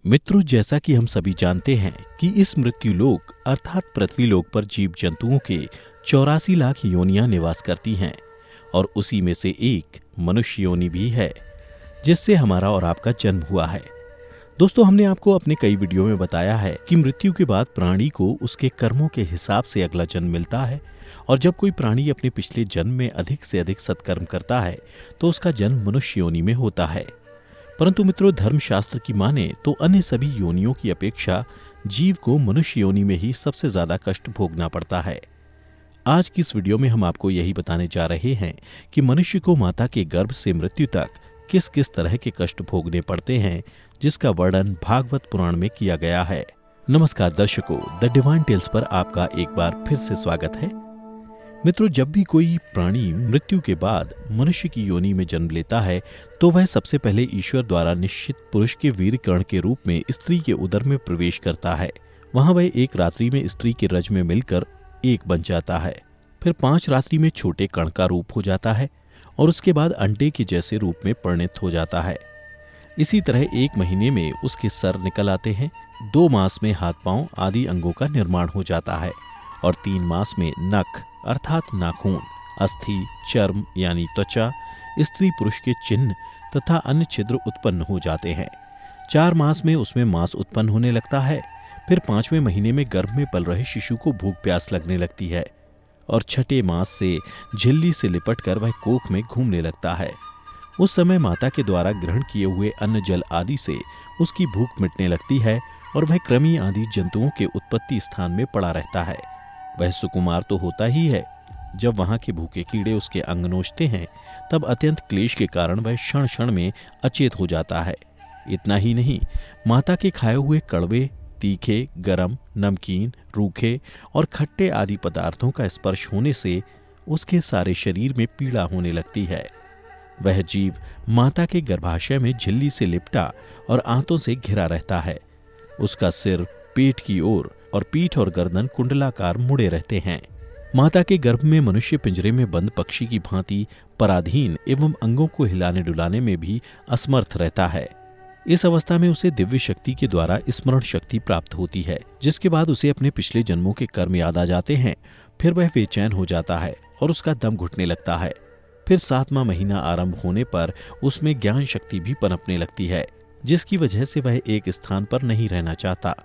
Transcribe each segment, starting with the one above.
मित्रों, जैसा कि हम सभी जानते हैं कि इस मृत्युलोक अर्थात पृथ्वीलोक पर जीव जंतुओं के 84 लाख योनियां निवास करती हैं और उसी में से एक मनुष्य योनि भी है जिससे हमारा और आपका जन्म हुआ है। दोस्तों, हमने आपको अपने कई वीडियो में बताया है कि मृत्यु के बाद प्राणी को उसके कर्मों के हिसाब से अगला जन्म मिलता है और जब कोई प्राणी अपने पिछले जन्म में अधिक से अधिक सत्कर्म करता है तो उसका जन्म मनुष्य योनि में होता है। परंतु मित्रों, धर्मशास्त्र की माने तो अन्य सभी योनियों की अपेक्षा जीव को मनुष्य योनि में ही सबसे ज्यादा कष्ट भोगना पड़ता है। आज की इस वीडियो में हम आपको यही बताने जा रहे हैं कि मनुष्य को माता के गर्भ से मृत्यु तक किस किस तरह के कष्ट भोगने पड़ते हैं, जिसका वर्णन भागवत पुराण में किया गया है। नमस्कार दर्शकों, द डिवाइन टेल्स पर आपका एक बार फिर से स्वागत है। मित्रों, जब भी कोई प्राणी मृत्यु के बाद मनुष्य की योनि में जन्म लेता है तो वह सबसे पहले ईश्वर द्वारा निश्चित पुरुष के वीर कण के रूप में स्त्री के उदर में प्रवेश करता है। वहां वह एक रात्रि में स्त्री के रज में मिलकर एक बन जाता है, फिर 5 रात्रि में छोटे कण का रूप हो जाता है और उसके बाद अंडे के जैसे रूप में परिणत हो जाता है। इसी तरह 1 महीने में उसके सर निकल आते हैं, 2 मास में हाथ पांव आदि अंगों का निर्माण हो जाता है और 3 मास में नख अर्थात नाखून, अस्थि, चर्म यानी त्वचा, स्त्री पुरुष के चिन्ह तथा अन्य छिद्र उत्पन्न हो जाते हैं। 4 मास में उसमें मांस उत्पन्न होने लगता है। फिर 5वें महीने में गर्भ में पल रहे शिशु को भूख प्यास लगने लगती है और 6ठे मास से झिल्ली से लिपटकर वह कोख में घूमने लगता है। उस समय माता के द्वारा ग्रहण किए हुए अन्न जल आदि से उसकी भूख मिटने लगती है और वह कृमि आदि जंतुओं के उत्पत्ति स्थान में पड़ा रहता है। वह सुकुमार तो होता ही है। जब वहां के भूखे कीड़े उसके अंग नोचते हैं तब अत्यंत क्लेश के कारण वह क्षण क्षण में अचेत हो जाता है। इतना ही नहीं, माता के खाए हुए कड़वे, तीखे, गरम, नमकीन, रूखे और खट्टे आदि पदार्थों का स्पर्श होने से उसके सारे शरीर में पीड़ा होने लगती है। वह जीव माता के गर्भाशय में झिल्ली से लिपटा और आंतों से घिरा रहता है। उसका सिर पेट की ओर और पीठ और गर्दन कुंडलाकार मुड़े रहते हैं। माता के गर्भ में मनुष्य पिंजरे में बंद पक्षी की भांति पराधीन एवं अंगों को हिलाने डुलाने में भी असमर्थ रहता है। इस अवस्था में उसे दिव्य शक्ति के द्वारा स्मरण शक्ति प्राप्त होती है, जिसके बाद उसे अपने पिछले जन्मों के कर्म याद आ जाते हैं। फिर वह बेचैन हो जाता है और उसका दम घुटने लगता है। फिर 7वां महीना आरंभ होने पर उसमें ज्ञान शक्ति भी पनपने लगती है, जिसकी वजह से वह एक स्थान पर नहीं रहना चाहता।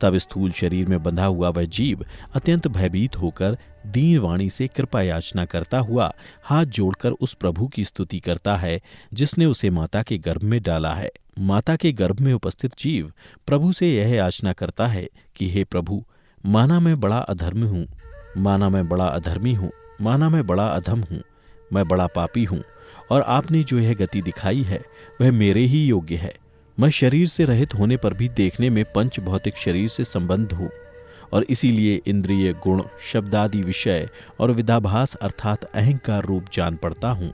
तब स्थूल शरीर में बंधा हुआ वह जीव अत्यंत भयभीत होकर दीन वाणी से कृपा याचना करता हुआ हाथ जोड़कर उस प्रभु की स्तुति करता है जिसने उसे माता के गर्भ में डाला है। माता के गर्भ में उपस्थित जीव प्रभु से यह याचना करता है कि हे प्रभु, माना मैं बड़ा अधर्मी हूँ, माना मैं बड़ा अधर्मी हूँ, माना मैं बड़ा अधम हूँ, मैं बड़ा पापी हूँ और आपने जो यह गति दिखाई है वह मेरे ही योग्य है। मैं शरीर से रहित होने पर भी देखने में पंच भौतिक शरीर से संबंध हूँ और इसीलिए इंद्रिय, गुण, शब्दादि विषय और विदाभास अर्थात अहंकार रूप जान पड़ता हूँ।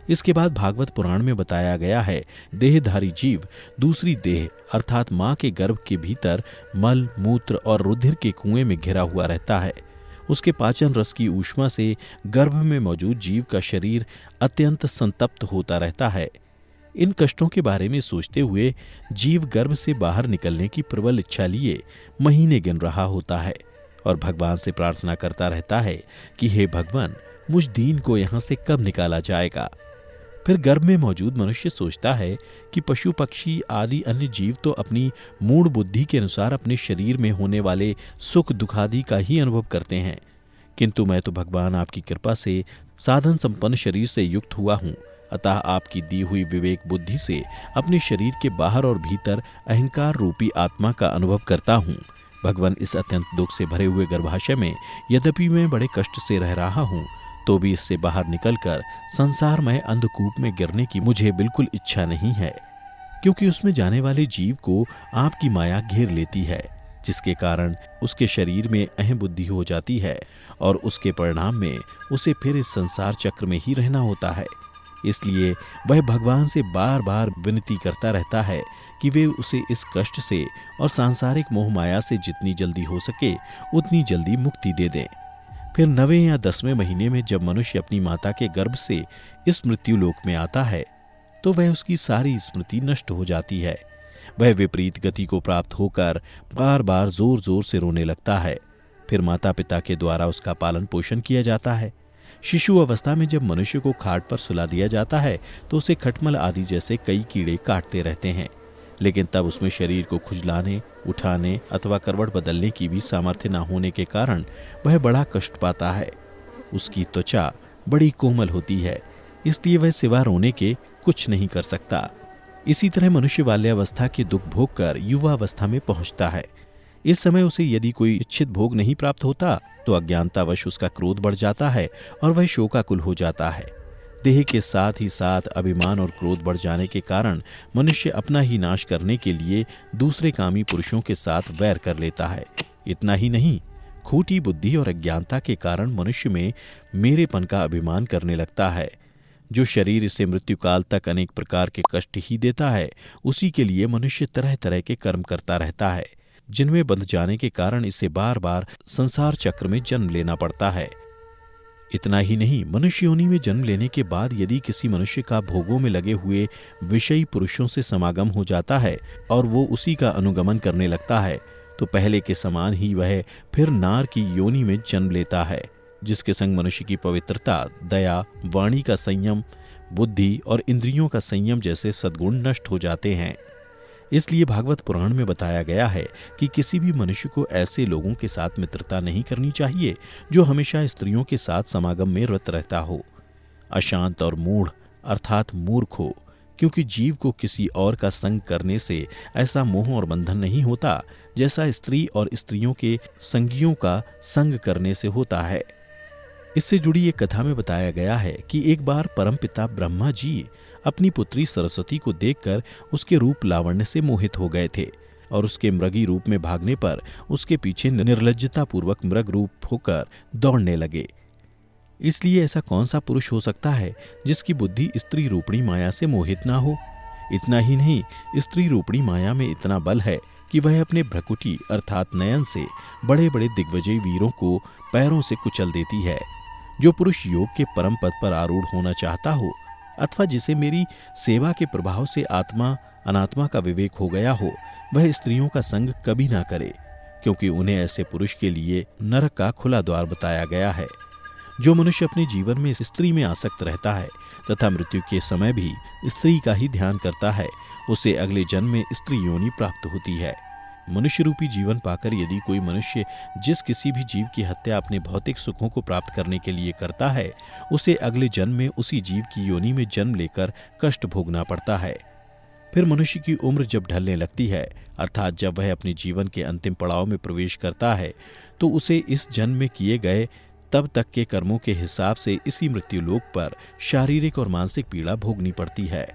इसके बाद भागवत पुराण में बताया गया है, देहधारी जीव दूसरी देह अर्थात माँ के गर्भ के भीतर मल, मूत्र और रुधिर के कुएं में घिरा हुआ रहता है। उसके पाचन रस की ऊष्मा से गर्भ में मौजूद जीव का शरीर अत्यंत संतप्त होता रहता है। इन कष्टों के बारे में सोचते हुए जीव गर्भ से बाहर निकलने की प्रबल इच्छा लिए महीने गिन रहा होता है और भगवान से प्रार्थना करता रहता है कि हे भगवान, मुझ दीन को यहाँ से कब निकाला जाएगा। फिर गर्भ में मौजूद मनुष्य सोचता है कि पशु पक्षी आदि अन्य जीव तो अपनी मूढ़ बुद्धि के अनुसार अपने शरीर में होने वाले सुख दुखादि का ही अनुभव करते हैं, किंतु मैं तो भगवान आपकी कृपा से साधन संपन्न शरीर से युक्त हुआ हूँ। अतः आपकी दी हुई विवेक बुद्धि से अपने शरीर के बाहर और भीतर अहंकार रूपी आत्मा का अनुभव करता हूँ। भगवान, इस अत्यंत दुख से भरे हुए गर्भाशय में यद्यपि मैं बड़े कष्ट से रह रहा हूँ तो भी इससे बाहर निकलकर संसारमय अंधकूप में गिरने की मुझे बिल्कुल इच्छा नहीं है, क्योंकि उसमें जाने वाले जीव को आपकी माया घेर लेती है, जिसके कारण उसके शरीर में अहम बुद्धि हो जाती है और उसके परिणाम में उसे फिर इस संसार चक्र में ही रहना होता है। इसलिए वह भगवान से बार बार विनती करता रहता है कि वे उसे इस कष्ट से और सांसारिक मोह माया से जितनी जल्दी हो सके उतनी जल्दी मुक्ति दे दें। फिर 9वें या 10वें महीने में जब मनुष्य अपनी माता के गर्भ से इस मृत्युलोक में आता है तो वह उसकी सारी स्मृति नष्ट हो जाती है। वह विपरीत गति को प्राप्त होकर बार बार जोर जोर से रोने लगता है। फिर माता पिता के द्वारा उसका पालन पोषण किया जाता है। शिशु अवस्था में जब मनुष्य को खाट पर सुला दिया जाता है तो उसे खटमल आदि जैसे कई कीड़े काटते रहते हैं, लेकिन तब उसमें शरीर को खुजलाने, उठाने अथवा करवट बदलने की भी सामर्थ्य न होने के कारण वह बड़ा कष्ट पाता है। उसकी त्वचा बड़ी कोमल होती है, इसलिए वह सिवा रोने के कुछ नहीं कर सकता। इसी तरह मनुष्य बाल्यावस्था के दुख भोग कर युवावस्था में पहुंचता है। इस समय उसे यदि कोई इच्छित भोग नहीं प्राप्त होता तो अज्ञानतावश उसका क्रोध बढ़ जाता है और वह शोकाकुल हो जाता है। देह के साथ ही साथ अभिमान और क्रोध बढ़ जाने के कारण मनुष्य अपना ही नाश करने के लिए दूसरे कामी पुरुषों के साथ वैर कर लेता है। इतना ही नहीं, खोटी बुद्धि और अज्ञानता के कारण मनुष्य में मेरेपन का अभिमान करने लगता है। जो शरीर इसे मृत्युकाल तक अनेक प्रकार के कष्ट ही देता है, उसी के लिए मनुष्य तरह तरह के कर्म करता रहता है, जिनमें बंध जाने के कारण इसे बार बार संसार चक्र में जन्म लेना पड़ता है। इतना ही नहीं, मनुष्य योनि में जन्म लेने के बाद यदि किसी मनुष्य का भोगों में लगे हुए विषयी पुरुषों से समागम हो जाता है और वो उसी का अनुगमन करने लगता है तो पहले के समान ही वह फिर नार की योनि में जन्म लेता है, जिसके संग मनुष्य की पवित्रता, दया, वाणी का संयम, बुद्धि और इंद्रियों का संयम जैसे सद्गुण नष्ट हो जाते हैं। इसलिए भागवत पुराण में बताया गया है कि किसी भी मनुष्य को ऐसे लोगों के साथ मित्रता नहीं करनी चाहिए जो हमेशा स्त्रियों के साथ समागम में रत रहता हो, अशांत और मूढ़ अर्थात मूर्ख हो, क्योंकि जीव को किसी और का संग करने से ऐसा मोह और बंधन नहीं होता जैसा स्त्री और स्त्रियों के संगियों का संग करने से होता है। इससे जुड़ी एक कथा में बताया गया है कि एक बार परमपिता ब्रह्मा जी अपनी पुत्री सरस्वती को देखकर उसके रूप लावण्य से मोहित हो गए थे और उसके मृगी रूप में भागने पर उसके पीछे निर्लज्जता पूर्वक मृग रूप होकर दौड़ने लगे। इसलिए ऐसा कौन सा पुरुष हो सकता है जिसकी बुद्धि स्त्री रूपणी माया से मोहित ना हो। इतना ही नहीं, स्त्री रूपणी माया में इतना बल है कि वह अपने भ्रकुटी अर्थात नयन से बड़े बड़े दिग्विजयी वीरों को पैरों से कुचल देती है। जो पुरुष योग के परम पद पर आरूढ़ होना चाहता हो अथवा जिसे मेरी सेवा के प्रभाव से आत्मा अनात्मा का विवेक हो गया हो, वह स्त्रियों का संग कभी ना करे, क्योंकि उन्हें ऐसे पुरुष के लिए नरक का खुला द्वार बताया गया है। जो मनुष्य अपने जीवन में स्त्री में आसक्त रहता है तथा मृत्यु के समय भी स्त्री का ही ध्यान करता है, उसे अगले जन्म में स्त्री योनि प्राप्त होती है। मनुष्य रूपी जीवन पाकर यदि कोई मनुष्य जिस किसी भी जीव की हत्या अपने भौतिक सुखों को प्राप्त करने के लिए करता है, उसे अगले जन्म में उसी जीव की योनि में जन्म लेकर कष्ट भोगना पड़ता है। फिर मनुष्य की उम्र जब ढलने लगती है अर्थात जब वह अपने जीवन के अंतिम पड़ाव में प्रवेश करता है, तो उसे इस जन्म में किए गए तब तक के कर्मों के हिसाब से इसी मृत्युलोक पर शारीरिक और मानसिक पीड़ा भोगनी पड़ती है।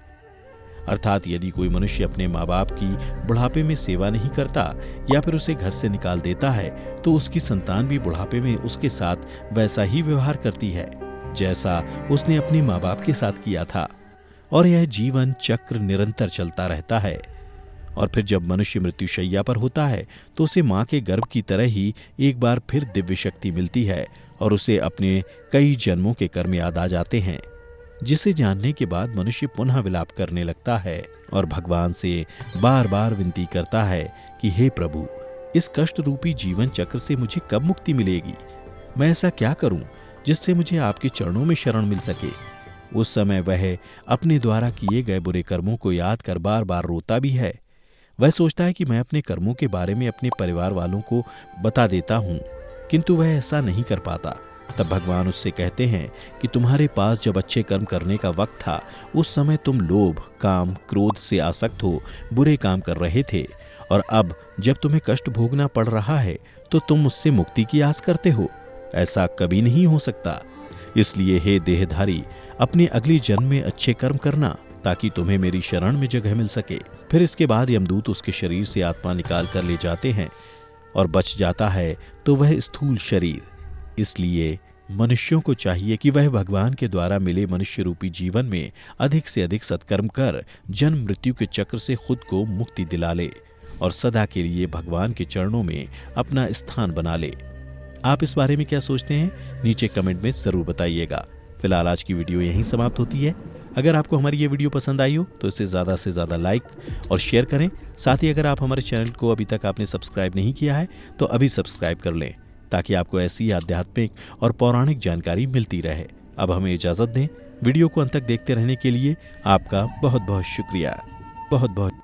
अर्थात यदि कोई मनुष्य अपने माँ बाप की बुढ़ापे में सेवा नहीं करता या फिर उसे घर से निकाल देता है, तो उसकी संतान भी बुढ़ापे में उसके साथ वैसा ही व्यवहार करती है जैसा उसने अपने माँ बाप के साथ किया था, और यह जीवन चक्र निरंतर चलता रहता है। और फिर जब मनुष्य मृत्युशैया पर होता है तो उसे माँ के गर्भ की तरह ही एक बार फिर दिव्य शक्ति मिलती है और उसे अपने कई जन्मों के कर्म याद आ जाते हैं, जिसे जानने के बाद मनुष्य पुनः विलाप करने लगता है और भगवान से बार बार विनती करता है कि हे प्रभु, इस कष्ट रूपी जीवन चक्र से मुझे कब मुक्ति मिलेगी? मैं ऐसा क्या करूं जिससे मुझे आपके चरणों में शरण मिल सके? उस समय वह अपने द्वारा किए गए बुरे कर्मों को याद कर बार बार रोता भी है। वह सोचता है कि मैं अपने कर्मों के बारे में अपने परिवार वालों को बता देता हूँ, किंतु वह ऐसा नहीं कर पाता। तब भगवान उससे कहते हैं कि तुम्हारे पास जब अच्छे कर्म करने का वक्त था, उस समय तुम लोभ, काम, क्रोध से आसक्त हो बुरे काम कर रहे थे, और अब जब तुम्हें कष्ट भोगना पड़ रहा है तो तुम मुझसे मुक्ति की आस करते हो। ऐसा कभी नहीं हो सकता। इसलिए हे देहधारी, अपने अगली जन्म में अच्छे कर्म करना ताकि तुम्हें मेरी शरण में जगह मिल सके। फिर इसके बाद यमदूत उसके शरीर से आत्मा निकाल कर ले जाते हैं और बच जाता है तो वह स्थूल शरीर। इसलिए मनुष्यों को चाहिए कि वह भगवान के द्वारा मिले मनुष्य रूपी जीवन में अधिक से अधिक सत्कर्म कर जन्म मृत्यु के चक्र से खुद को मुक्ति दिला ले और सदा के लिए भगवान के चरणों में अपना स्थान बना ले। आप इस बारे में क्या सोचते हैं? नीचे कमेंट में जरूर बताइएगा। फिलहाल आज की वीडियो यहीं समाप्त होती है। अगर आपको हमारी ये वीडियो पसंद आई हो तो इसे ज़्यादा से ज़्यादा लाइक और शेयर करें। साथ ही अगर आप हमारे चैनल को अभी तक आपने सब्सक्राइब नहीं किया है तो अभी सब्सक्राइब कर लें, ताकि आपको ऐसी आध्यात्मिक और पौराणिक जानकारी मिलती रहे। अब हमें इजाज़त दें। वीडियो को अंत तक देखते रहने के लिए आपका बहुत बहुत शुक्रिया। बहुत बहुत